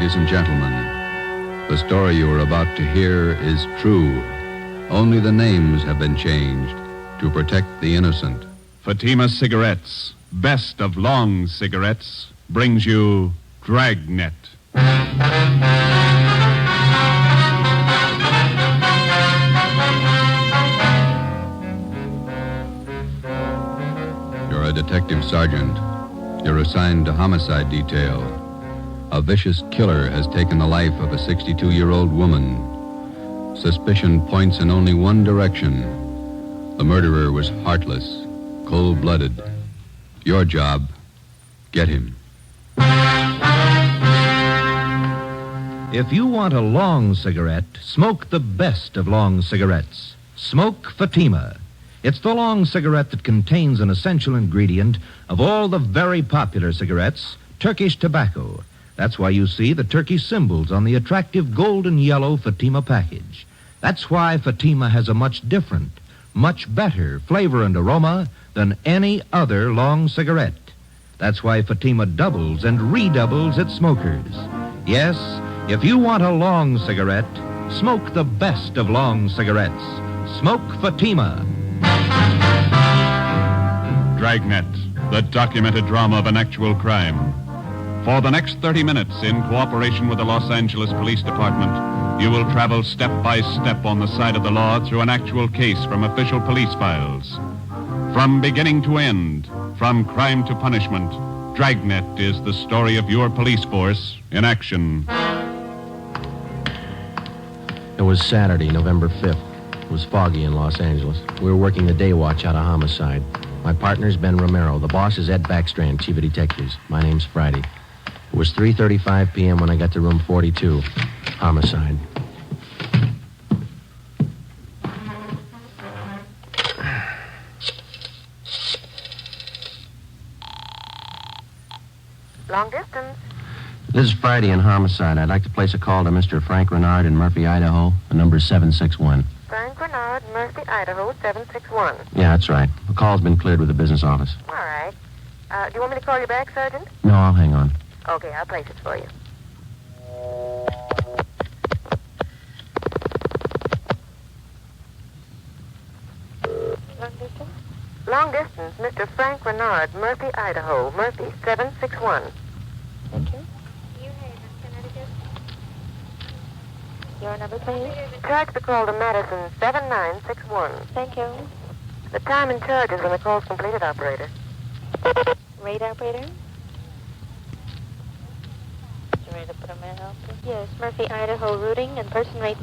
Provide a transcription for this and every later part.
ladies and gentlemen. The story you are about to hear is true. Only the names have been changed to protect the innocent. Fatima Cigarettes, best of long cigarettes, brings you Dragnet. You're a detective sergeant. You're assigned to homicide detail. A vicious killer has taken the life of a 62-year-old woman. Suspicion points in only one direction. The murderer was heartless, cold-blooded. Your job, get him. If you want a long cigarette, smoke the best of long cigarettes. Smoke Fatima. It's the long cigarette that contains an essential ingredient of all the very popular cigarettes, Turkish tobacco. That's why you see the Turkish symbols on the attractive golden yellow Fatima package. That's why Fatima has a much different, much better flavor and aroma than any other long cigarette. That's why Fatima doubles and redoubles its smokers. Yes, if you want a long cigarette, smoke the best of long cigarettes. Smoke Fatima. Dragnet, the documented drama of an actual crime. For the next 30 minutes, in cooperation with the Los Angeles Police Department, you will travel step by step on the side of the law through an actual case from official police files. From beginning to end, from crime to punishment, Dragnet is the story of your police force in action. It was Saturday, November 5th. It was foggy in Los Angeles. We were working the day watch out of homicide. My partner's Ben Romero. The boss is Ed Backstrand, chief of detectives. My name's Friday. It was 3:35 p.m. when I got to room 42. Homicide. Long distance. This is Friday in homicide. I'd like to place a call to Mr. Frank Renard in Murphy, Idaho. The number's 761. Frank Renard, Murphy, Idaho, 761. Yeah, that's right. The call's been cleared with the business office. All right. Do you want me to call you back, Sergeant? No, I'll hang on. Okay, I'll place it for you. Long distance? Long distance, Mr. Frank Renard, Murphy, Idaho, Murphy, 761. Thank you. New Haven, Connecticut. Your number, please. Charge the call to Madison, 7961. Thank you. The time and charge is when the call's completed, operator. Rate operator? You ready to put a man out? Yes, Murphy, Idaho, routing and person rate.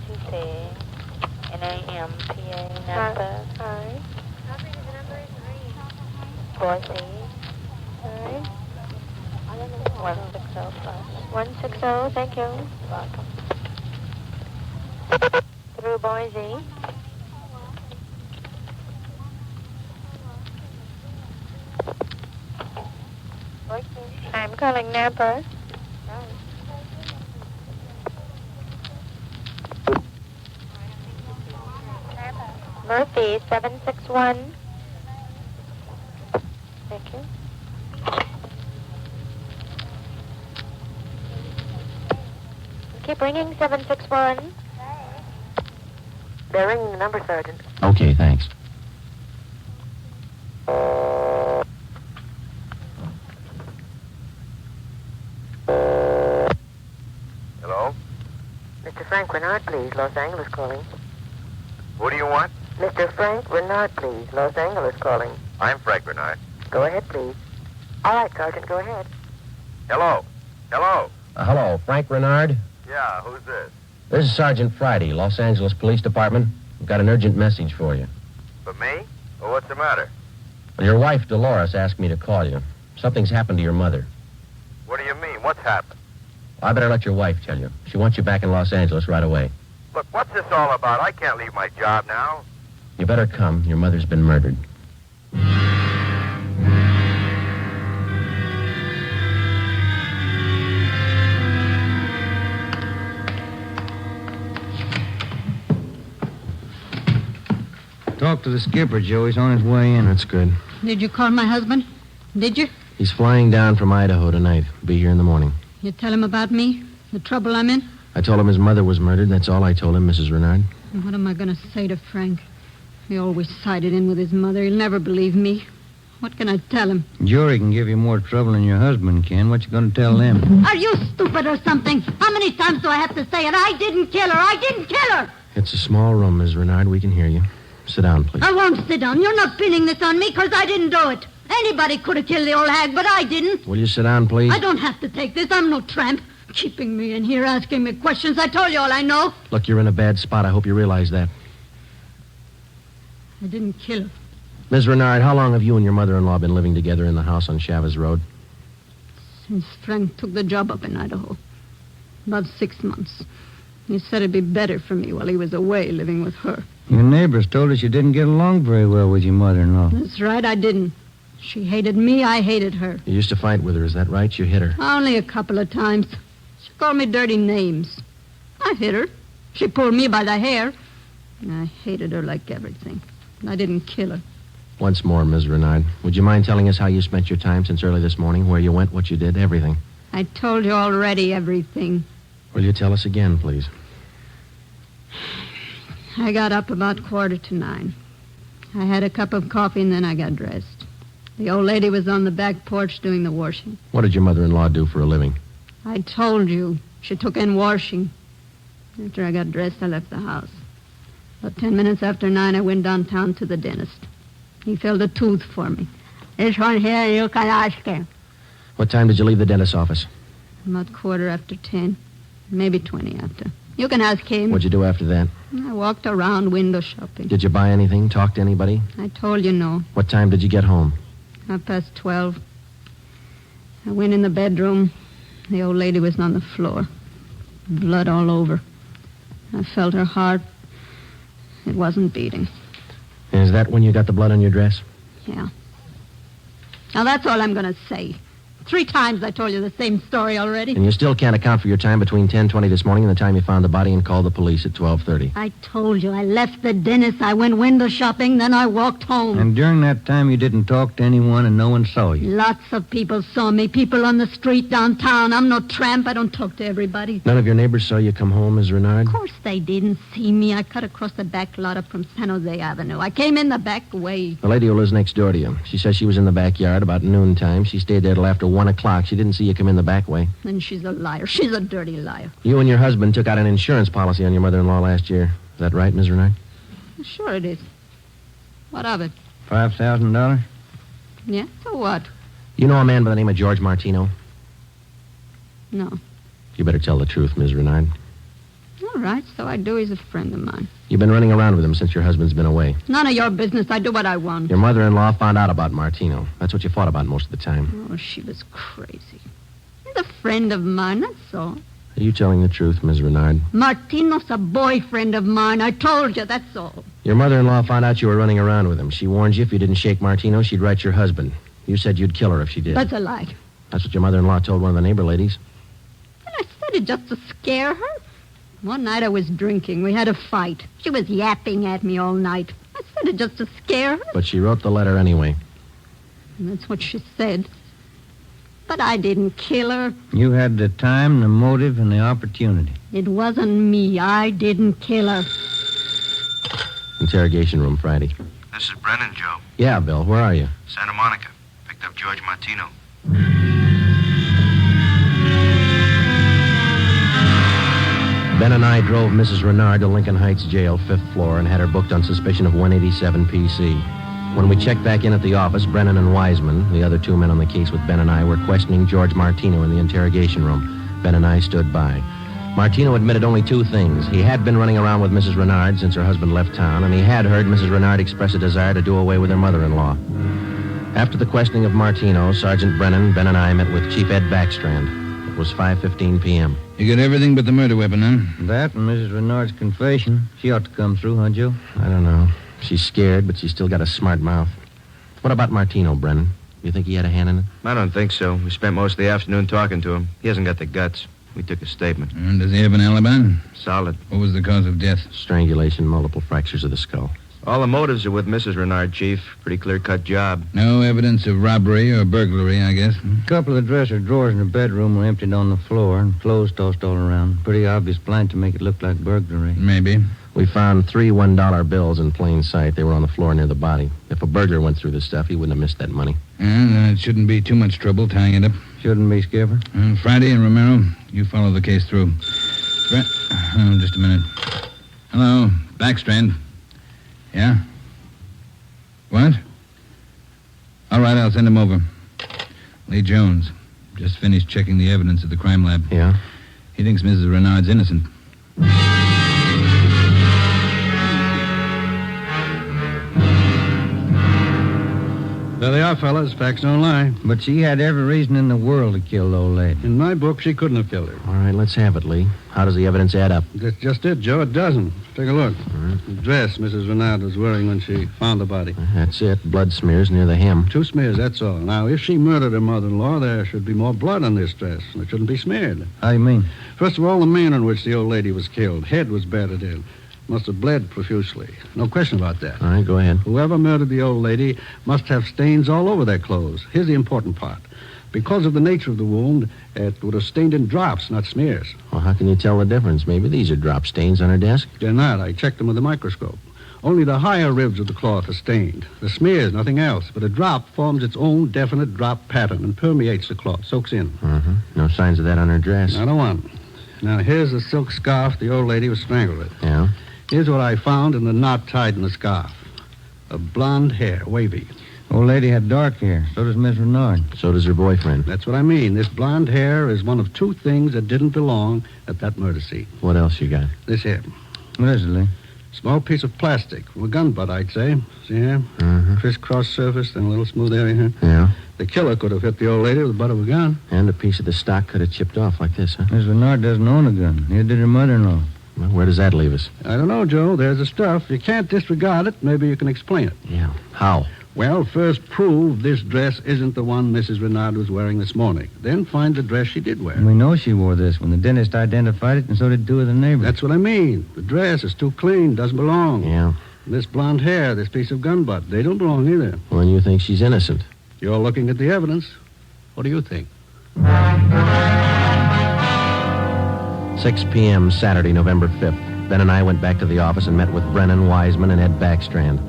Tuesday, NAMPA, Napa. Hi. Operator, the number is 4C. Hi. 160 plus. 160, thank you. Welcome. Through Boise. I'm calling Napa. Murphy, 761. Thank you. Keep ringing, 761. They're ringing the number, Sergeant. Okay, thanks. Hello? Mr. Frank Renard, please. Los Angeles calling. Who do you want? Mr. Frank Renard, please. Los Angeles calling. I'm Frank Renard. Go ahead, please. All right, Sergeant, go ahead. Hello? Hello? Hello, Frank Renard. Yeah, who's this? This is Sergeant Friday, Los Angeles Police Department. We've got an urgent message for you. For me? Well, what's the matter? Your wife, Dolores, asked me to call you. Something's happened to your mother. What do you mean? What's happened? I better let your wife tell you. She wants you back in Los Angeles right away. Look, what's this all about? I can't leave my job now. You better come. Your mother's been murdered. Talk to the skipper, Joe. He's on his way in. That's good. Did you call my husband? Did you? He's flying down from Idaho tonight. Be here in the morning. You tell him about me? The trouble I'm in? I told him his mother was murdered. That's all I told him, Mrs. Renard. What am I going to say to Frank? He always sided in with his mother. He'll never believe me. What can I tell him? Jury can give you more trouble than your husband can. What you going to tell them? Are you stupid or something? How many times do I have to say it? I didn't kill her. I didn't kill her. It's a small room, Ms. Renard. We can hear you. Sit down, please. I won't sit down. You're not pinning this on me because I didn't do it. Anybody could have killed the old hag, but I didn't. Will you sit down, please? I don't have to take this. I'm no tramp. Keeping me in here, asking me questions. I told you all I know. Look, you're in a bad spot. I hope you realize that. I didn't kill her. Ms. Renard, how long have you and your mother-in-law been living together in the house on Chavez Road? Since Frank took the job up in Idaho. About 6 months. He said it'd be better for me while he was away living with her. Your neighbors told us you didn't get along very well with your mother-in-law. That's right, I didn't. She hated me, I hated her. You used to fight with her, is that right? You hit her. Only a couple of times. She called me dirty names. I hit her. She pulled me by the hair. And I hated her like everything. And I didn't kill her. Once more, Ms. Renard, would you mind telling us how you spent your time since early this morning, where you went, what you did, everything? I told you already everything. Will you tell us again, please? I got up about 9:15. I had a cup of coffee and then I got dressed. The old lady was on the back porch doing the washing. What did your mother-in-law do for a living? I told you. She took in washing. After I got dressed, I left the house. About 10 minutes after 9, I went downtown to the dentist. He filled a tooth for me. This one here, you can ask him. What time did you leave the dentist's office? About 10:15, maybe 20 after. You can ask him. What'd you do after that? I walked around window shopping. Did you buy anything, talk to anybody? I told you no. What time did you get home? 12:30. I went in the bedroom. The old lady was on the floor. Blood all over. I felt her heart. It wasn't beating. Is that when you got the blood on your dress? Yeah. Now, that's all I'm going to say. 3 times I told you the same story already. And you still can't account for your time between 10:20 this morning and the time you found the body and called the police at 12:30. I told you. I left the dentist. I went window shopping. Then I walked home. And during that time, you didn't talk to anyone and no one saw you. Lots of people saw me. People on the street downtown. I'm no tramp. I don't talk to everybody. None of your neighbors saw you come home, Ms. Renard? Of course they didn't see me. I cut across the back lot up from San Jose Avenue. I came in the back way. The lady who lives next door to you. She says she was in the backyard about noontime. She stayed there till after 1 o'clock. She didn't see you come in the back way. Then she's a liar. She's a dirty liar. You and your husband took out an insurance policy on your mother-in-law last year. Is that right, Ms. Renard? Sure it is. What of it? $5,000? Yeah? So what? You know a man by the name of George Martino? No. You better tell the truth, Ms. Renard. All right, so I do. He's a friend of mine. You've been running around with him since your husband's been away. None of your business. I do what I want. Your mother-in-law found out about Martino. That's what you fought about most of the time. Oh, she was crazy. He's a friend of mine, that's all. Are you telling the truth, Ms. Renard? Martino's a boyfriend of mine. I told you, that's all. Your mother-in-law found out you were running around with him. She warned you if you didn't shake Martino, she'd write your husband. You said you'd kill her if she did. That's a lie. That's what your mother-in-law told one of the neighbor ladies. And I said it just to scare her. One night I was drinking. We had a fight. She was yapping at me all night. I said it just to scare her. But she wrote the letter anyway. And that's what she said. But I didn't kill her. You had the time, the motive, and the opportunity. It wasn't me. I didn't kill her. Interrogation room, Friday. This is Brennan, Joe. Yeah, Bill, where are you? Santa Monica. Picked up George Martino. Ben and I drove Mrs. Renard to Lincoln Heights Jail, 5th floor, and had her booked on suspicion of 187 PC. When we checked back in at the office, Brennan and Wiseman, the other 2 men on the case with Ben and I, were questioning George Martino in the interrogation room. Ben and I stood by. Martino admitted only 2 things. He had been running around with Mrs. Renard since her husband left town, and he had heard Mrs. Renard express a desire to do away with her mother-in-law. After the questioning of Martino, Sergeant Brennan, Ben and I met with Chief Ed Backstrand. It was 5:15 p.m. You got everything but the murder weapon, huh? That and Mrs. Renard's confession. She ought to come through, huh, Joe? I don't know. She's scared, but she's still got a smart mouth. What about Martino, Brennan? You think he had a hand in it? I don't think so. We spent most of the afternoon talking to him. He hasn't got the guts. We took a statement. And does he have an alibi? Solid. What was the cause of death? Strangulation, multiple fractures of the skull. All the motives are with Mrs. Renard, Chief. Pretty clear-cut job. No evidence of robbery or burglary, I guess. A couple of dresser drawers in the bedroom were emptied on the floor and clothes tossed all around. Pretty obvious plan to make it look like burglary. Maybe. We found 3 $1 bills in plain sight. They were on the floor near the body. If a burglar went through this stuff, he wouldn't have missed that money. Then it shouldn't be too much trouble tying it up. Shouldn't be, Skipper. Friday and Romero, you follow the case through. Just a minute. Hello, Backstrand. Yeah? What? All right, I'll send him over. Lee Jones. Just finished checking the evidence at the crime lab. Yeah? He thinks Mrs. Renard's innocent. There they are, fellas. Facts don't lie. But she had every reason in the world to kill the old lady. In my book, she couldn't have killed her. All right, let's have it, Lee. How does the evidence add up? That's just it, Joe. It doesn't. Take a look. The dress Mrs. Renard was wearing when she found the body. That's it. Blood smears near the hem. 2 smears, that's all. Now, if she murdered her mother-in-law, there should be more blood on this dress, and it shouldn't be smeared. How do you mean? First of all, the manner in which the old lady was killed. Head was battered in. Must have bled profusely. No question about that. All right, go ahead. Whoever murdered the old lady must have stains all over their clothes. Here's the important part. Because of the nature of the wound, it would have stained in drops, not smears. Well, how can you tell the difference? Maybe these are drop stains on her desk. They're not. I checked them with a microscope. Only the higher ribs of the cloth are stained. The smears, nothing else. But a drop forms its own definite drop pattern and permeates the cloth, soaks in. No signs of that on her dress. Not a one. Now, here's the silk scarf the old lady was strangled with. Yeah? Here's what I found in the knot tied in the scarf. A blonde hair, wavy. Old lady had dark hair. So does Miss Renard. So does her boyfriend. That's what I mean. This blonde hair is one of 2 things that didn't belong at that murder scene. What else you got? This here. What is it, Lee? Small piece of plastic from a gun butt, I'd say. See here? Crisscross surface and a little smooth area here. Yeah? The killer could have hit the old lady with the butt of a gun. And a piece of the stock could have chipped off like this, huh? Miss Renard doesn't own a gun. Neither did her mother-in-law. Well, where does that leave us? I don't know, Joe. There's the stuff. You can't disregard it. Maybe you can explain it. Yeah. How? Well, first prove this dress isn't the one Mrs. Renard was wearing this morning. Then find the dress she did wear. We know she wore this when the dentist identified it, and so did 2 of the neighbors. That's what I mean. The dress is too clean, doesn't belong. Yeah. This blonde hair, this piece of gun butt, they don't belong either. Well, then you think she's innocent. You're looking at the evidence. What do you think? 6 p.m. Saturday, November 5th. Ben and I went back to the office and met with Brennan, Wiseman, and Ed Backstrand.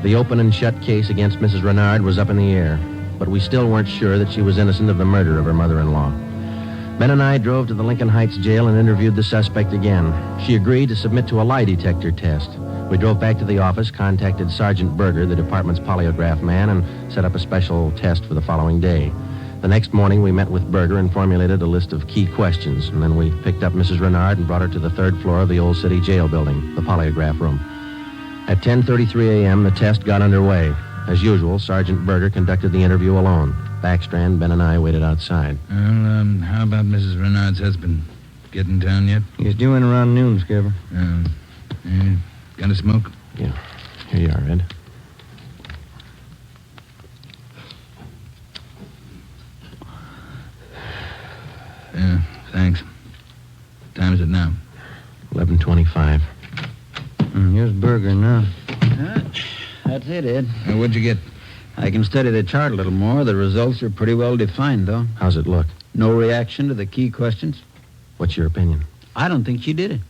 The open and shut case against Mrs. Renard was up in the air, but we still weren't sure that she was innocent of the murder of her mother-in-law. Ben and I drove to the Lincoln Heights jail and interviewed the suspect again. She agreed to submit to a lie detector test. We drove back to the office, contacted Sergeant Berger, the department's polygraph man, and set up a special test for the following day. The next morning, we met with Berger and formulated a list of key questions, and then we picked up Mrs. Renard and brought her to the 3rd floor of the Old City Jail building, the polygraph room. At 10:33 a.m., the test got underway. As usual, Sergeant Berger conducted the interview alone. Backstrand, Ben, and I waited outside. Well, how about Mrs. Renard's husband? Get in town yet? He's due in around noon, Skipper. Got a smoke? Yeah. Here you are, Ed. Yeah, thanks. Time is it now? 11:25. Here's Berger now. That's it, Ed. What'd you get? I can study the chart a little more. The results are pretty well defined, though. How's it look? No reaction to the key questions. What's your opinion? I don't think she did it.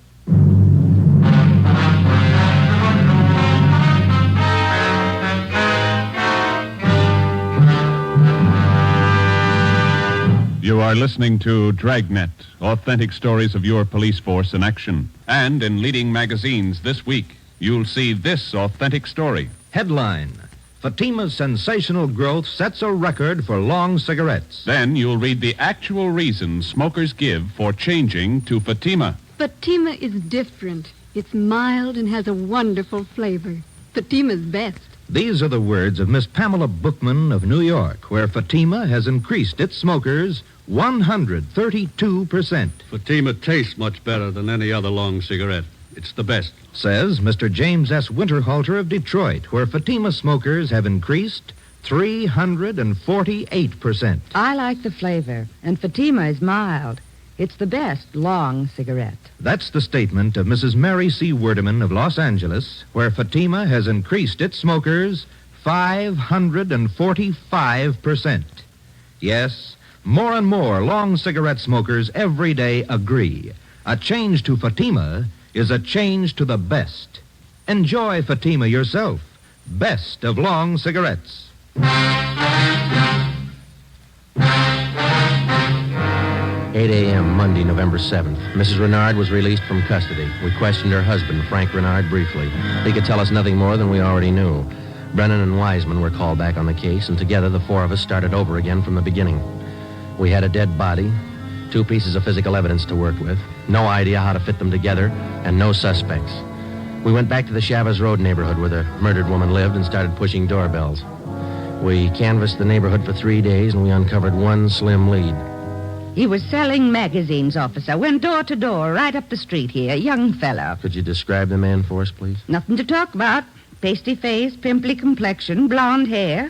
You are listening to Dragnet, authentic stories of your police force in action. And in leading magazines this week, you'll see this authentic story. Headline: Fatima's sensational growth sets a record for long cigarettes. Then you'll read the actual reasons smokers give for changing to Fatima. Fatima is different. It's mild and has a wonderful flavor. Fatima's best. These are the words of Miss Pamela Bookman of New York, where Fatima has increased its smokers 132%. Fatima tastes much better than any other long cigarette. It's the best. Says Mr. James S. Winterhalter of Detroit, where Fatima smokers have increased 348%. I like the flavor, and Fatima is mild. It's the best long cigarette. That's the statement of Mrs. Mary C. Werdeman of Los Angeles, where Fatima has increased its smokers 545%. Yes, more and more long cigarette smokers every day agree. A change to Fatima is a change to the best. Enjoy Fatima yourself. Best of long cigarettes. 8 a.m., Monday, November 7th. Mrs. Renard was released from custody. We questioned her husband, Frank Renard, briefly. He could tell us nothing more than we already knew. Brennan and Wiseman were called back on the case, and together the four of us started over again from the beginning. We had a dead body, 2 pieces of physical evidence to work with, no idea how to fit them together, and no suspects. We went back to the Chavez Road neighborhood where the murdered woman lived and started pushing doorbells. We canvassed the neighborhood for 3 days, and we uncovered one slim lead. He was selling magazines, officer. Went door to door, right up the street here. Young fella. Could you describe the man for us, please? Nothing to talk about. Pasty face, pimply complexion, blonde hair.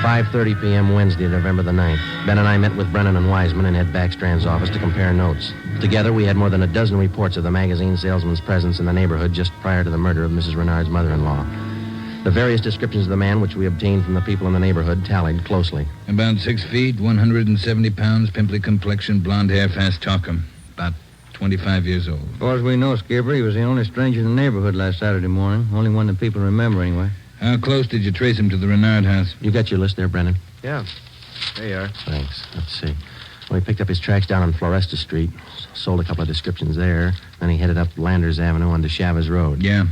5:30 p.m. Wednesday, November the 9th. Ben and I met with Brennan and Wiseman in Ed Backstrand's office to compare notes. Together, we had more than a dozen reports of the magazine salesman's presence in the neighborhood just prior to the murder of Mrs. Renard's mother-in-law. The various descriptions of the man which we obtained from the people in the neighborhood tallied closely. About 6 feet, 170 pounds, pimply complexion, blonde hair, fast talker. About 25 years old. As far as we know, Skipper, he was the only stranger in the neighborhood last Saturday morning. Only one that people remember, anyway. How close did you trace him to the Renard house? You got your list there, Brennan? Yeah. There you are. Thanks. Let's see. Well, he picked up his tracks down on Floresta Street, sold a couple of descriptions there, then he headed up Landers Avenue onto Chavez Road. Yeah.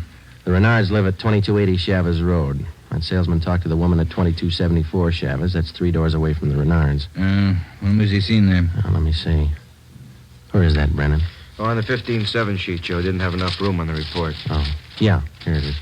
The Renards live at 2280 Chavez Road. That salesman talked to the woman at 2274 Chavez. That's 3 doors away from the Renards. When was he seen there? Let me see. Where is that, Brennan? Oh, on the 15-7 sheet, Joe. Didn't have enough room on the report. Oh, yeah, here it is.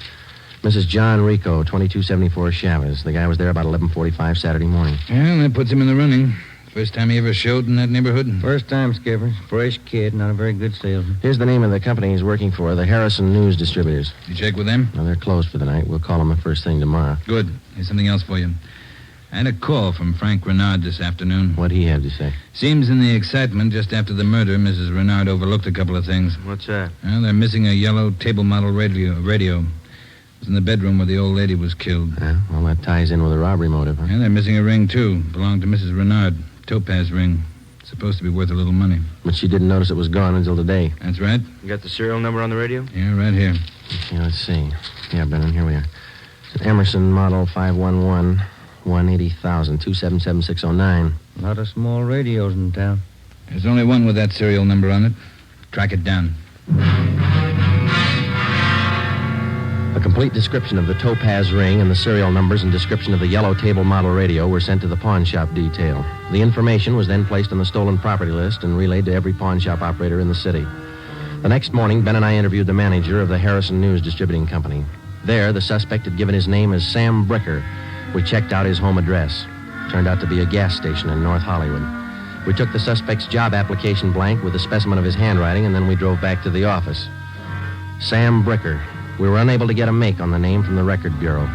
Mrs. John Rico, 2274 Chavez. The guy was there about 11:45 Saturday morning. Well, that puts him in the running. First time he ever showed in that neighborhood? First time, Skipper. Fresh kid, not a very good salesman. Here's the name of the company he's working for, the Harrison News Distributors. You check with them? Well, they're closed for the night. We'll call them the first thing tomorrow. Good. Here's something else for you. I had a call from Frank Renard this afternoon. What'd he have to say? Seems in the excitement just after the murder, Mrs. Renard overlooked a couple of things. What's that? Well, they're missing a yellow table model radio. It was in the bedroom where the old lady was killed. Well, that ties in with a robbery motive, huh? And they're missing a ring, too. Belonged to Mrs. Renard. Topaz ring. Supposed to be worth a little money. But she didn't notice it was gone until today. That's right. You got the serial number on the radio? Yeah, right here. Yeah, let's see. Yeah, Brennan, here we are. It's an Emerson model 511, 180,000, 277-609. A lot of small radios in town. There's only one with that serial number on it. Track it down. A complete description of the Topaz ring and the serial numbers and description of the yellow table model radio were sent to the pawn shop detail. The information was then placed on the stolen property list and relayed to every pawn shop operator in the city. The next morning, Ben and I interviewed the manager of the Harrison News Distributing Company. There, the suspect had given his name as Sam Bricker. We checked out his home address. Turned out to be a gas station in North Hollywood. We took the suspect's job application blank with a specimen of his handwriting, and then we drove back to the office. Sam Bricker. We were unable to get a make on the name from the Record Bureau.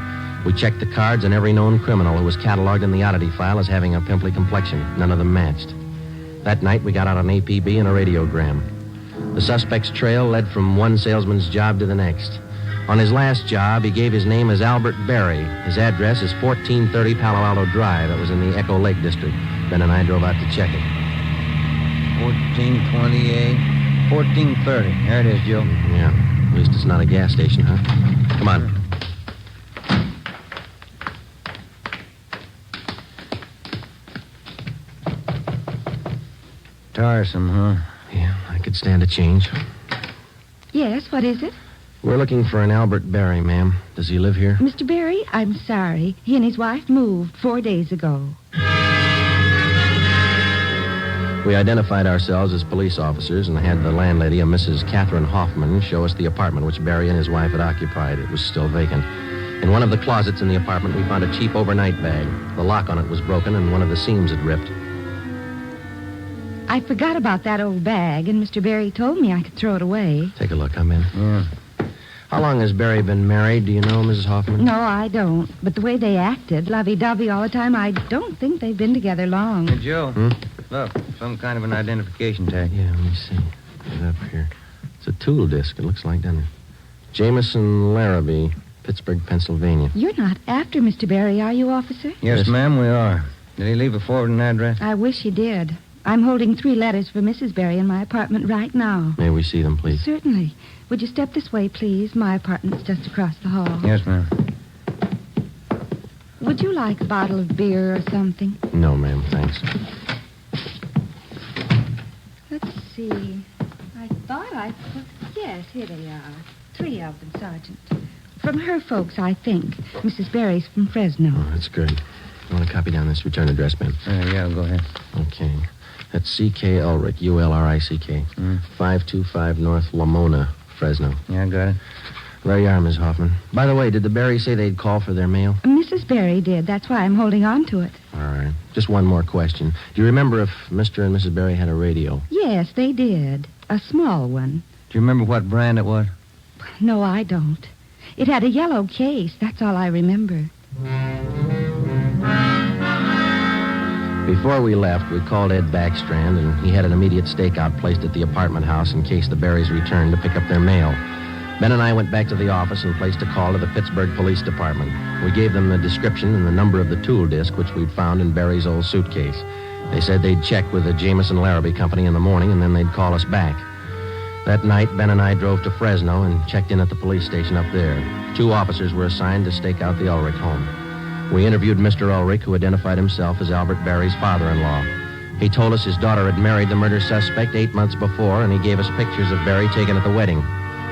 We checked the cards on every known criminal who was cataloged in the oddity file as having a pimply complexion. None of them matched. That night, we got out an APB and a radiogram. The suspect's trail led from one salesman's job to the next. On his last job, he gave his name as Albert Berry. His address is 1430 Palo Alto Drive. That was in the Echo Lake District. Ben and I drove out to check it. 1428, 1430. There it is, Joe. Yeah. At least it's not a gas station, huh? Come on. Tiresome, huh? Yeah, I could stand a change. Yes, what is it? We're looking for an Albert Berry, ma'am. Does he live here? Mr. Berry, I'm sorry. He and his wife moved 4 days ago. We identified ourselves as police officers and had the landlady, a Mrs. Catherine Hoffman, show us the apartment which Berry and his wife had occupied. It was still vacant. In one of the closets in the apartment, we found a cheap overnight bag. The lock on it was broken and one of the seams had ripped. I forgot about that old bag, and Mr. Berry told me I could throw it away. Take a look. I'm in. Yeah. How long has Barry been married? Do you know, Mrs. Hoffman? No, I don't. But the way they acted, lovey-dovey all the time, I don't think they've been together long. Hey, Joe. Look, some kind of an identification tag. Yeah, let me see. Get it up here. It's a tool disc, it looks like, doesn't it? Jameson Larrabee, Pittsburgh, Pennsylvania. You're not after Mr. Barry, are you, officer? Yes, ma'am, we are. Did he leave a forwarding address? I wish he did. I'm holding 3 letters for Mrs. Barry in my apartment right now. May we see them, please? Certainly. Would you step this way, please? My apartment's just across the hall. Yes, ma'am. Would you like a bottle of beer or something? No, ma'am, thanks. Let's see. I thought I put... Yes, here they are. 3 of them, Sergeant. From her folks, I think. Mrs. Barry's from Fresno. Oh, that's good. You want to copy down this return address, ma'am? Yeah, go ahead. Okay. That's C.K. Ulrich, U-L-R-I-C-K. 525 North Lamona, Fresno. Yeah, I got it. There you are, Miss Hoffman. By the way, did the Barrys say they'd call for their mail? Mrs. Barry did. That's why I'm holding on to it. All right. Just one more question. Do you remember if Mr. and Mrs. Barry had a radio? Yes, they did. A small one. Do you remember what brand it was? No, I don't. It had a yellow case. That's all I remember. Before we left, we called Ed Backstrand, and he had an immediate stakeout placed at the apartment house in case the Barrys returned to pick up their mail. Ben and I went back to the office and placed a call to the Pittsburgh Police Department. We gave them the description and the number of the tool disc, which we'd found in Barry's old suitcase. They said they'd check with the Jameson Larrabee Company in the morning, and then they'd call us back. That night, Ben and I drove to Fresno and checked in at the police station up there. 2 officers were assigned to stake out the Ulrich home. We interviewed Mr. Ulrich, who identified himself as Albert Barry's father-in-law. He told us his daughter had married the murder suspect 8 months before, and he gave us pictures of Barry taken at the wedding.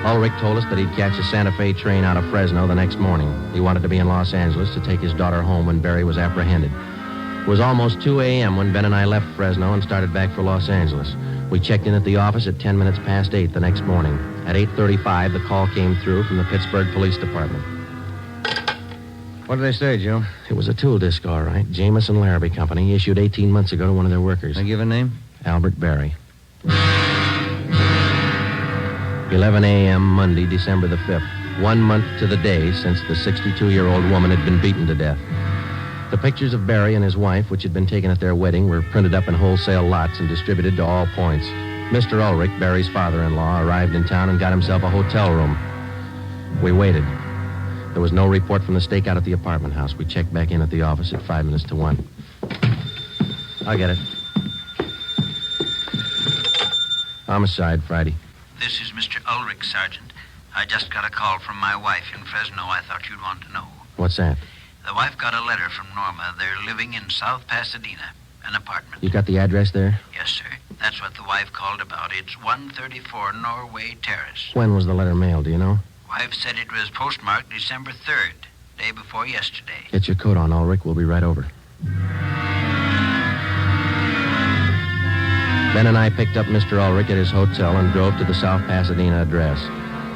Ulrich told us that he'd catch a Santa Fe train out of Fresno the next morning. He wanted to be in Los Angeles to take his daughter home when Barry was apprehended. It was almost 2 a.m. when Ben and I left Fresno and started back for Los Angeles. We checked in at the office at 10 minutes past 8 the next morning. At 8:35, the call came through from the Pittsburgh Police Department. What did they say, Joe? It was a tool disc, all right. Jameson Larrabee Company, issued 18 months ago to one of their workers. They give a name? Albert Barry. 11 a.m. Monday, December the 5th. 1 month to the day since the 62-year-old woman had been beaten to death. The pictures of Barry and his wife, which had been taken at their wedding, were printed up in wholesale lots and distributed to all points. Mr. Ulrich, Barry's father-in-law, arrived in town and got himself a hotel room. We waited. There was no report from the stakeout at the apartment house. We checked back in at the office at 5 minutes to 1. I'll get it. Homicide, Friday. This is Mr. Ulrich, Sergeant. I just got a call from my wife in Fresno. I thought you'd want to know. What's that? The wife got a letter from Norma. They're living in South Pasadena, an apartment. You got the address there? Yes, sir. That's what the wife called about. It's 134 Norway Terrace. When was the letter mailed, do you know? Wife said it was postmarked December 3rd, day before yesterday. Get your coat on, Ulrich. We'll be right over. Ben and I picked up Mr. Ulrich at his hotel and drove to the South Pasadena address.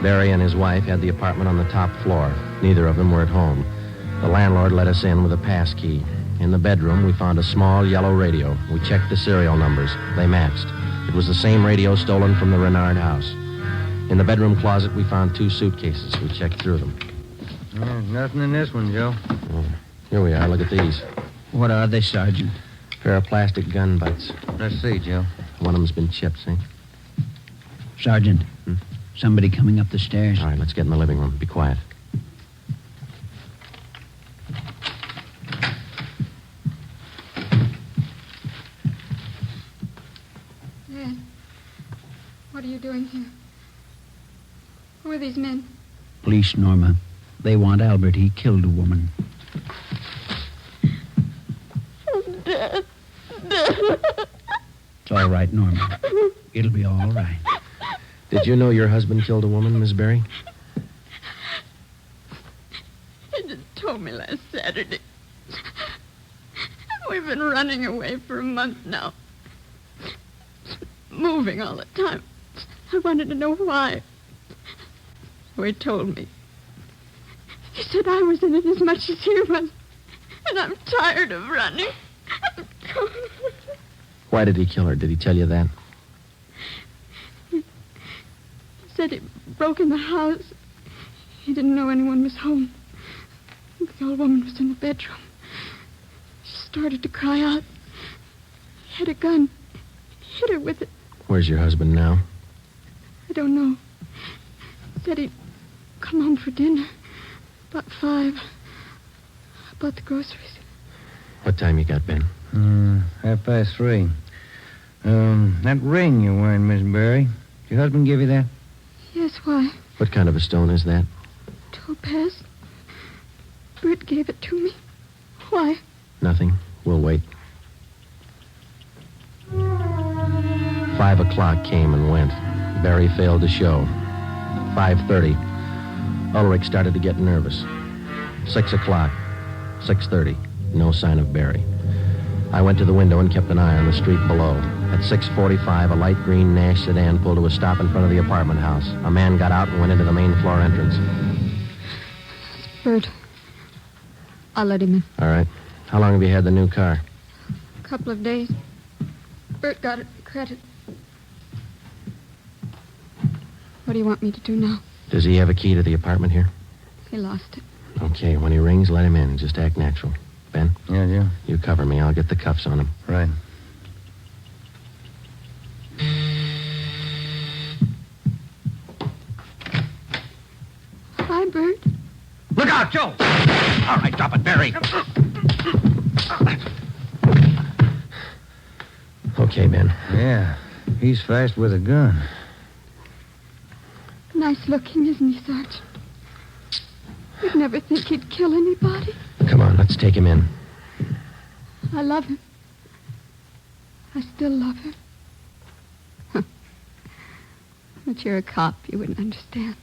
Barry and his wife had the apartment on the top floor. Neither of them were at home. The landlord let us in with a pass key. In the bedroom, we found a small yellow radio. We checked the serial numbers. They matched. It was the same radio stolen from the Renard house. In the bedroom closet, we found 2 suitcases. We checked through them. Nothing in this one, Joe. Here we are. Look at these. What are they, Sergeant? Pair of plastic gun butts. Let's see, Joe. One of them's been chipped, see? Sergeant, somebody coming up the stairs. All right, let's get in the living room. Be quiet. Ed, what are you doing here? Who are these men? Police, Norma. They want Albert. He killed a woman. Death. It's all right, Norma. It'll be all right. Did you know your husband killed a woman, Miss Barry? He just told me last Saturday. We've been running away for a month now. Moving all the time. I wanted to know why. So he told me. He said I was in it as much as he was. And I'm tired of running. Why did he kill her? Did he tell you that? He said he broke in the house. He didn't know anyone was home. The old woman was in the bedroom. She started to cry out. He had a gun. He hit her with it. Where's your husband now? I don't know. Said he'd come home for dinner. About 5. I bought the groceries. What time you got, Ben? 3:30. That ring you're wearing, Miss Berry, did your husband give you that? Yes, why? What kind of a stone is that? Topaz. Bert gave it to me. Why? Nothing. We'll wait. 5 o'clock came and went. Barry failed to show. 5:30. Ulrich started to get nervous. 6 o'clock. 6:30. No sign of Barry. I went to the window and kept an eye on the street below. At 6:45, a light green Nash sedan pulled to a stop in front of the apartment house. A man got out and went into the main floor entrance. It's Bert. I'll let him in. All right. How long have you had the new car? A couple of days. Bert got it credit. What do you want me to do now? Does he have a key to the apartment here? He lost it. Okay, when he rings, let him in. Just act natural. Ben? Yeah. You cover me. I'll get the cuffs on him. Right. Hi, Bert. Look out, Joe! All right, drop it, Barry. Okay, Ben. Yeah, he's fast with a gun. Nice looking, isn't he, Sergeant? You'd never think he'd kill anybody. Come on, let's take him in. I love him. I still love him. But you're a cop. You wouldn't understand.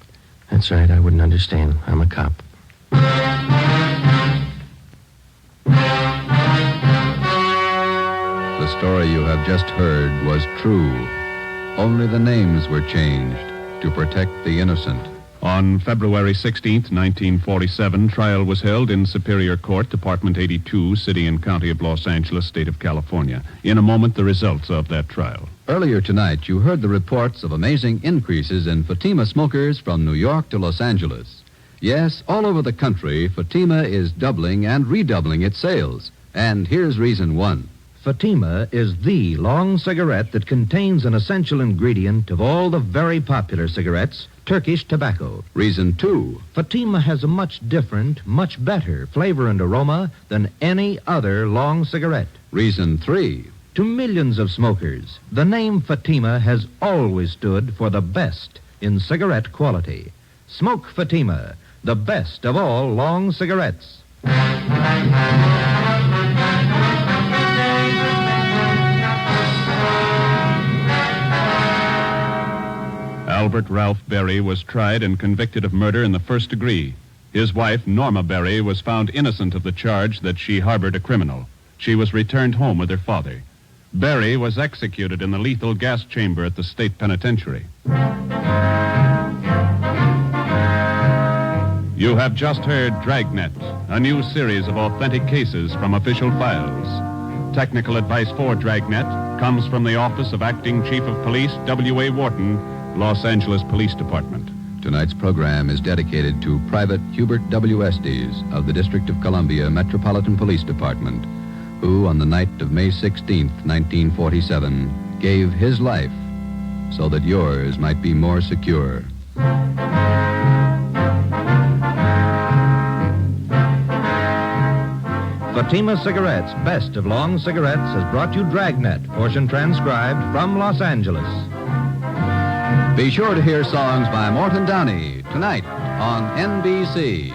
That's right, I wouldn't understand. I'm a cop. The story you have just heard was true. Only the names were changed to protect the innocent. On February 16th, 1947, trial was held in Superior Court, Department 82, City and County of Los Angeles, State of California. In a moment, the results of that trial. Earlier tonight, you heard the reports of amazing increases in Fatima smokers from New York to Los Angeles. Yes, all over the country, Fatima is doubling and redoubling its sales. And here's reason 1. Fatima is the long cigarette that contains an essential ingredient of all the very popular cigarettes, Turkish tobacco. Reason 2. Fatima has a much different, much better flavor and aroma than any other long cigarette. Reason 3. To millions of smokers, the name Fatima has always stood for the best in cigarette quality. Smoke Fatima, the best of all long cigarettes. Albert Ralph Berry was tried and convicted of murder in the first degree. His wife, Norma Berry, was found innocent of the charge that she harbored a criminal. She was returned home with her father. Berry was executed in the lethal gas chamber at the state penitentiary. You have just heard Dragnet, a new series of authentic cases from official files. Technical advice for Dragnet comes from the Office of Acting Chief of Police W.A. Wharton, Los Angeles Police Department. Tonight's program is dedicated to Private Hubert W. Estes of the District of Columbia Metropolitan Police Department, who on the night of May 16th, 1947, gave his life so that yours might be more secure. Fatima Cigarettes, best of long cigarettes, has brought you Dragnet, portion transcribed from Los Angeles. Be sure to hear songs by Morton Downey tonight on NBC.